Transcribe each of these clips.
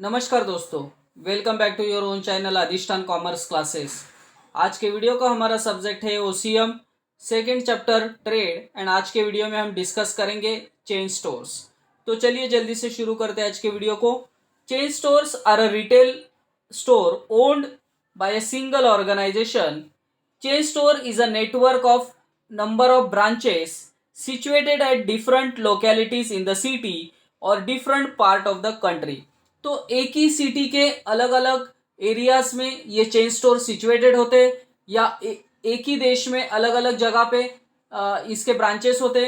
नमस्कार दोस्तों, welcome back to your own channel Adhishthan commerce classes. आज के वीडियो का हमारा सब्जेक्ट है OCM second chapter trade and आज के वीडियो में हम डिस्कस करेंगे चेन स्टोर्स। तो चलिए जल्दी से शुरू करते हैं आज के वीडियो को। Chain stores are a retail store owned by a single organisation. Chain store is a network of number of branches situated at different localities in the city or different part of the country. तो एक ही city के अलग अलग areas में ये chain store situated होते या एक ही देश में अलग अलग जगह पे इसके ब्रांचेस होते.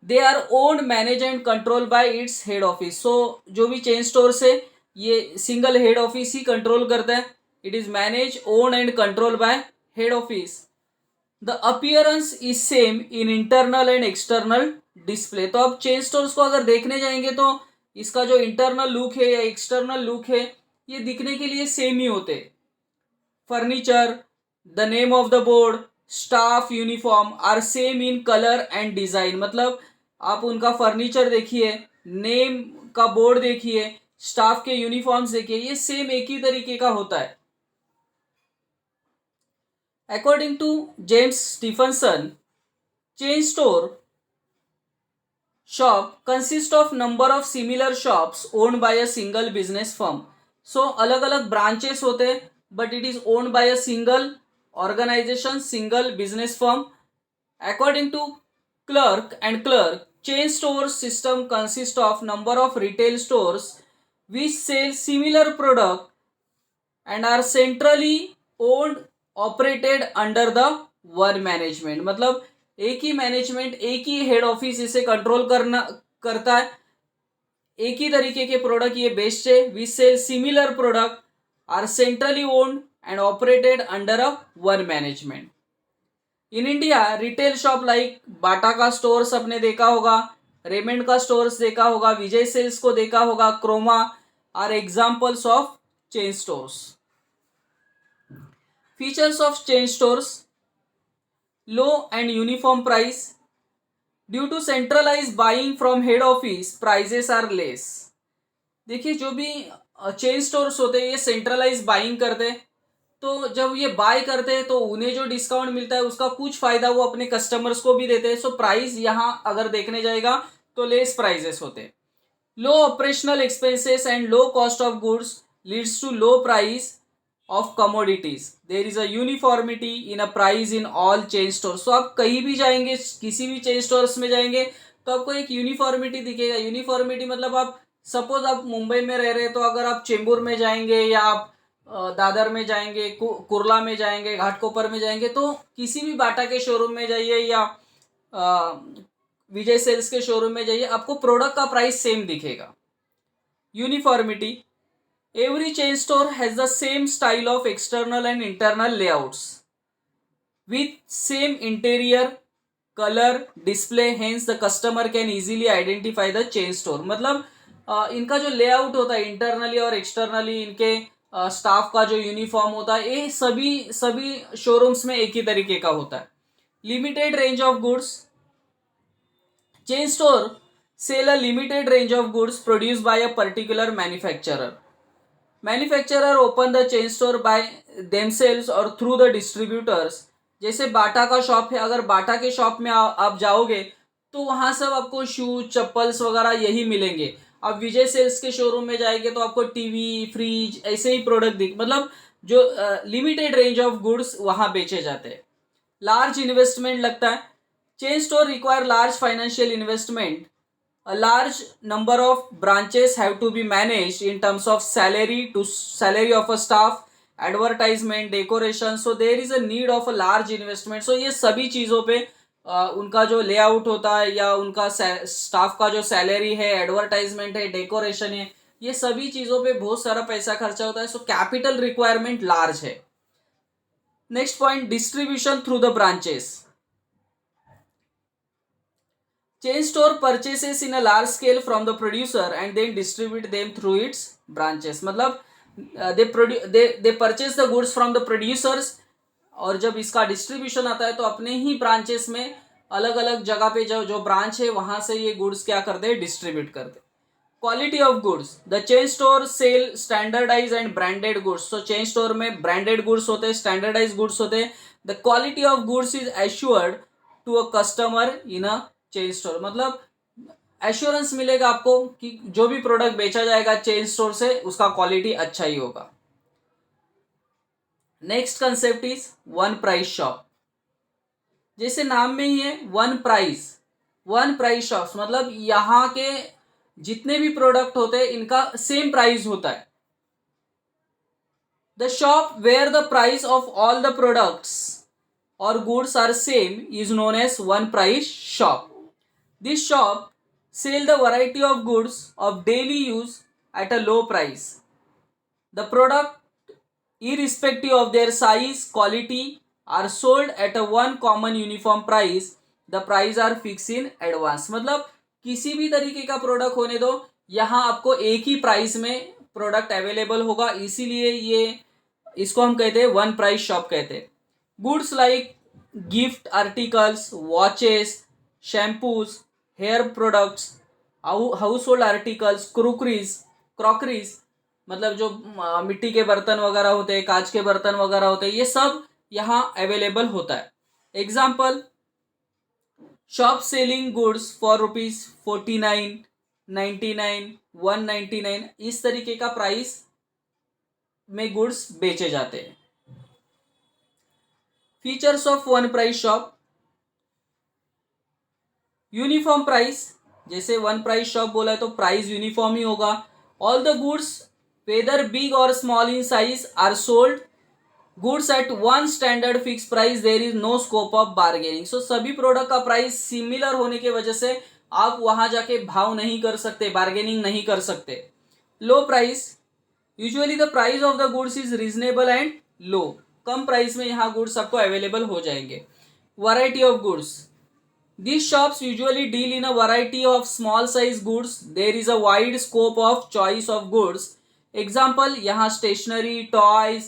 They are owned manage and control by its head office. So जो भी चेन स्टोर्स है ये सिंगल हेड ऑफिस ही कंट्रोल करता है. It is manage own and control by head office. The appearance is same in internal and external display. तो अब chain stores को अगर देखने जाएंगे तो इसका जो इंटरनल लुक है या एक्सटर्नल लुक है ये दिखने के लिए सेम ही होते. Furniture, the name of the board, staff uniform are same in colour and design. मतलब आप उनका फर्नीचर देखिए, नेम का बोर्ड देखिए, स्टाफ के यूनिफॉर्म्स देखिए, ये सेम एक ही तरीके का होता है. According to James Stephenson, chain store shop consists of number of similar shops owned by a single business firm. So अलग अलग branches होते हैं but it is owned by a single organization, single business firm. According to Clerk and Clerk, chain store system consists of number of retail stores which sell similar product and are centrally owned operated under the one management. मतलब एक ही management, एक ही head office इसे control करता है. एक ही तरीके के product ये बेस्ड है. We sell similar product are centrally owned and operated under a one management. In India retail shop like Bata का स्टोर्स आपने देखा होगा, रेमंड का स्टोर्स देखा होगा, विजय सेल्स को देखा होगा, Croma are examples of chain stores. Features of chain stores: low and uniform price. Due to centralized buying from head office, prices are less. देखिए जो भी चेन स्टोर्स होते हैं ये सेंट्रलाइज बाइंग करते हैं. तो जब ये बाय करते हैं तो उन्हें जो डिस्काउंट मिलता है उसका कुछ फायदा वो अपने कस्टमर्स को भी देते हैं. सो प्राइस यहाँ अगर देखने जाएगा तो लेस प्राइजेस होते हैं. Low operational expenses and low cost of goods leads to low price of commodities. There is a uniformity in a price in all chain stores. So आप कहीं भी जाएंगे, किसी भी चेन स्टोर्स में जाएंगे तो आपको एक यूनिफॉर्मिटी दिखेगा. यूनिफॉर्मिटी मतलब आप सपोज आप मुंबई में रह रहे हैं तो अगर आप चेंबूर में जाएंगे या आप दादर में जाएंगे, कुर्ला में जाएंगे, घाटकोपर में जाएंगे तो किसी भी बाटा के शोरूम में जाइए या विजय सेल्स के शोरूम में जाइए, आपको प्रोडक्ट का प्राइस सेम दिखेगा. Uniformity. Every chain store has the same style of external and internal layouts with same interior, color, display. Hence the customer can easily identify the chain store. मतलब इनका जो layout होता है internally और externally, इनके staff का जो uniform होता है ये सभी शोरूम्स में एक ही तरीके का होता है. Limited range of goods. Chain store sell a limited range of goods produced by a particular manufacturer. Manufacturer open the chain store by themselves और थ्रू द डिस्ट्रीब्यूटर्स. जैसे बाटा का शॉप है, अगर बाटा के शॉप में आप जाओगे तो वहाँ सब आपको शूज, चप्पल्स वगैरह यही मिलेंगे. आप विजय सेल्स के शोरूम में जाएंगे तो आपको टीवी, फ्रिज ऐसे ही प्रोडक्ट मतलब जो लिमिटेड रेंज ऑफ गुड्स वहाँ बेचे जाते हैं. लार्ज इन्वेस्टमेंट लगता है. Chain store require large financial investment. A large number of branches have to be managed in terms of salary of a staff, advertisement, decoration. So there is a need of a large investment. So ये सभी चीज़ों पे उनका जो layout होता है या उनका स्टाफ का जो सैलरी है, एडवर्टाइजमेंट है, डेकोरेशन है, ये सभी चीज़ों पे बहुत सारा पैसा खर्चा होता है. सो कैपिटल रिक्वायरमेंट लार्ज है. Next point, distribution through the branches. Chain store purchases in a large scale from the producer and then distribute them through its branches. मतलब they purchase the goods from the producers और जब इसका distribution आता है तो अपने ही branches में अलग अलग जगह पे जो ब्रांच है वहां से ये गुड्स क्या करते हैं, डिस्ट्रीब्यूट करते. Quality of goods, the chain store sell standardise and branded goods. So chain store में ब्रांडेड गुड्स होते हैं, स्टैंडर्डाइज गुड्स होते हैं. The quality of goods is assured to a customer in a chain store. मतलब assurance मिलेगा आपको कि जो भी प्रोडक्ट बेचा जाएगा चेन स्टोर से उसका क्वालिटी अच्छा ही होगा. Next concept is one price shop. जैसे नाम में ही है वन प्राइस शॉप्स, मतलब यहाँ के जितने भी प्रोडक्ट होते हैं इनका सेम प्राइस होता है. The shop where the price of all the products और goods are same is known as one price shop. This shop sell the variety of goods of daily use at a low price. The product, irrespective of their size, quality, are sold at a one common uniform price. The price are fixed in advance. मतलब किसी भी तरीके का product होने दो, यहाँ आपको एक ही प्राइस में प्रोडक्ट अवेलेबल होगा, इसीलिए ये इसको हम कहते हैं वन प्राइस शॉप कहते हैं. Goods like gift articles, watches, shampoos, hair products, household articles, crockeries, मतलब जो मिट्टी के बर्तन वगैरह होते हैं, कांच के बर्तन वगैरह होते हैं, ये सब यहाँ अवेलेबल होता है. Example, shop selling goods for ₹49, ₹99, $199, इस तरीके का प्राइस में गुड्स बेचे जाते हैं. Features of one price shop. Uniform price, जैसे वन प्राइस शॉप बोला है तो प्राइस यूनिफॉर्म ही होगा. All the goods whether big और small in size are sold goods at one standard fix price, there is no scope of bargaining. So सभी product का price similar होने की वजह से आप वहां जाके भाव नहीं कर सकते, बार्गेनिंग नहीं कर सकते. लो price, usually the price of the goods is reasonable and low. Come price में यहाँ गुड्स आपको अवेलेबल हो जाएंगे. Variety of goods, these shops usually deal in a variety of small size goods. There is a wide scope of choice of goods. Example, यहाँ stationery, toys,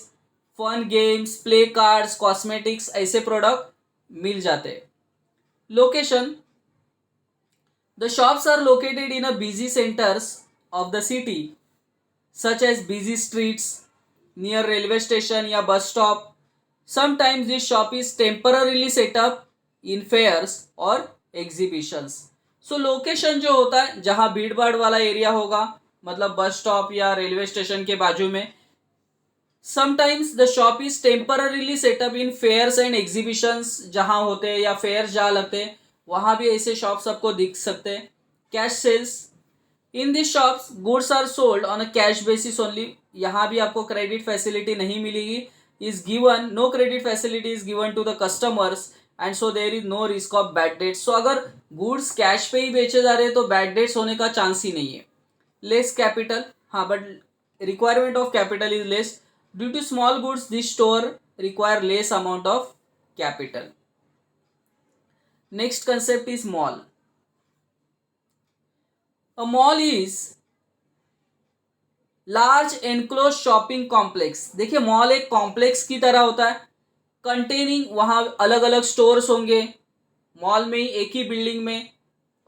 fun games, play cards, cosmetics ऐसे product मिल जाते हैं. Location, the shops are located in a busy centers of the city such as busy streets, near railway station या bus stop. Sometimes this shop is temporarily set up in fairs और exhibitions. So location जो होता है जहां भीड़ भाड़ वाला area होगा, मतलब बस स्टॉप या रेलवे स्टेशन के बाजू में. Sometimes the shop is temporarily set up in fairs and exhibitions, जहां होते हैं या फेयर जहाँ लगते हैं वहां भी ऐसे शॉप्स आपको दिख सकते हैं. Cash sales, in this shops goods are sold on a cash basis only. यहाँ भी आपको क्रेडिट फैसिलिटी नहीं मिलेगी. Is given, no credit facility is given to the customers and so there is no risk of bad debts. So अगर goods cash पे ही बेचे जा रहे हैं तो बैड डेट्स होने का चांस ही नहीं है. लेस कैपिटल, हाँ but requirement of capital is less. Due to small goods this store require less amount of capital. Next concept is mall. A mall is large enclose shopping complex. देखिए mall एक complex की तरह होता है, containing, वहाँ अलग अलग stores होंगे. मॉल में ही एक ही बिल्डिंग में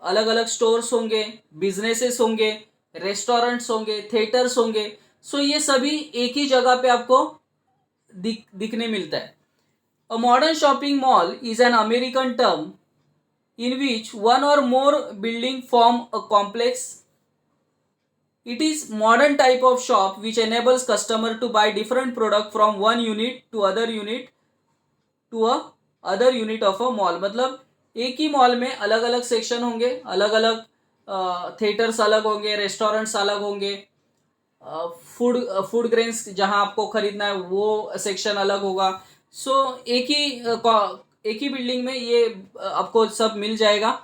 अलग अलग स्टोर्स होंगे, बिजनेसेस होंगे, रेस्टोरेंट्स होंगे, थिएटर्स होंगे. सो ये सभी एक ही जगह पे आपको दिखने मिलता है. A modern shopping mall is an American term in which one और more building form a complex. It is modern type of shop which enables customer to buy different product from one unit to other unit to a other unit of a mall. मतलब एक ही mall में अलग अलग section होंगे, अलग अलग theatres अलग होंगे, रेस्टोरेंट्स अलग होंगे, फूड ग्रेन्स जहां आपको खरीदना है वो सेक्शन अलग होगा. सो एक ही बिल्डिंग में ये आपको सब मिल जाएगा.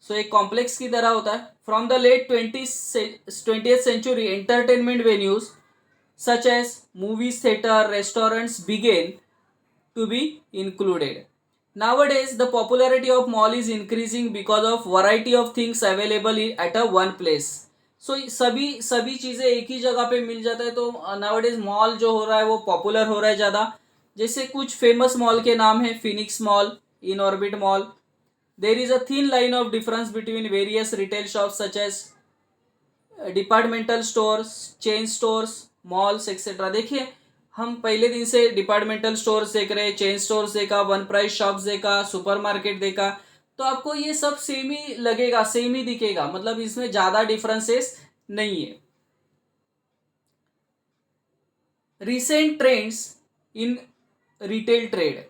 सो एक कॉम्प्लेक्स की तरह होता है. From the late 20th century entertainment venues such as movies, theater, restaurants began to be included. Nowadays the popularity of mall is increasing because of variety of things available at a one place. So सभी चीज़ें एक ही जगह पे मिल जाता है. तो nowadays mall जो हो रहा है वो पॉपुलर हो रहा है ज़्यादा. जैसे कुछ फेमस मॉल के नाम है Phoenix mall, in orbit mall. There is a thin line of difference between various retail shops such as departmental stores, chain stores, malls etcetera. देखिए हम पहले दिन से डिपार्टमेंटल स्टोर्स देख रहे हैं, चेन स्टोर्स देखा, वन प्राइस शॉप्स देखा, सुपरमार्केट देखा, तो आपको ये सब सेम ही लगेगा, सेम ही दिखेगा, मतलब इसमें ज़्यादा डिफरेंसेस नहीं है। recent trends in retail trade.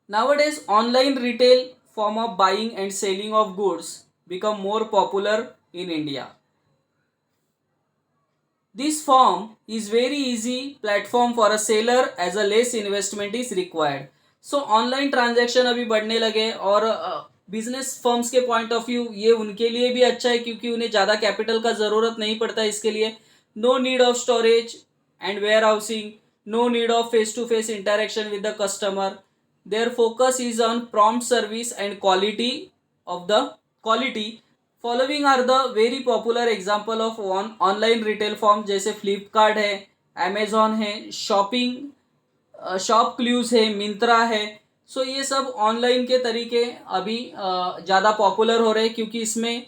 Nowadays online retail form of buying and selling of goods become more popular in India. This form is very easy platform for a seller as a less investment is required. So online transaction अभी बढ़ने लगे और business firms के point of view ये उनके लिए भी अच्छा है क्योंकि उन्हें ज़्यादा कैपिटल का ज़रूरत नहीं पड़ता इसके लिए। No need of storage and warehousing, no need of face to face interaction with the customer. Their focus is on prompt service and quality of the quality. Following are the very popular example of online retail form जैसे फ्लिपकार्ट है, Amazon है, shop clues है, मिंत्रा है। सो ये सब online के तरीके अभी ज़्यादा पॉपुलर हो रहे हैं क्योंकि इसमें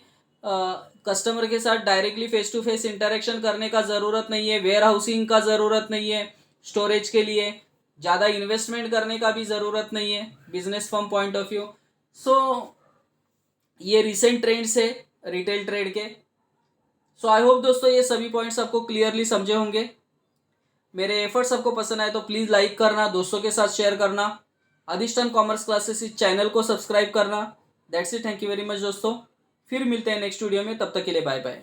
कस्टमर के साथ directly face to face interaction करने का ज़रूरत नहीं है, वेयर हाउसिंग का ज़रूरत नहीं है, स्टोरेज के लिए ज़्यादा इन्वेस्टमेंट करने का भी ज़रूरत नहीं है business from point of view. So ये रिसेंट ट्रेंड्स है रिटेल ट्रेड के। सो आई होप दोस्तों ये सभी पॉइंट्स आपको क्लियरली समझे होंगे। मेरे एफर्ट्स आपको पसंद आए तो प्लीज़ लाइक करना, दोस्तों के साथ शेयर करना, अधिष्ठान कॉमर्स क्लासेस इस चैनल को सब्सक्राइब करना। That's it, thank you very much दोस्तों। फिर मिलते हैं नेक्स्ट वीडियो में, तब तक के लिए बाय बाय।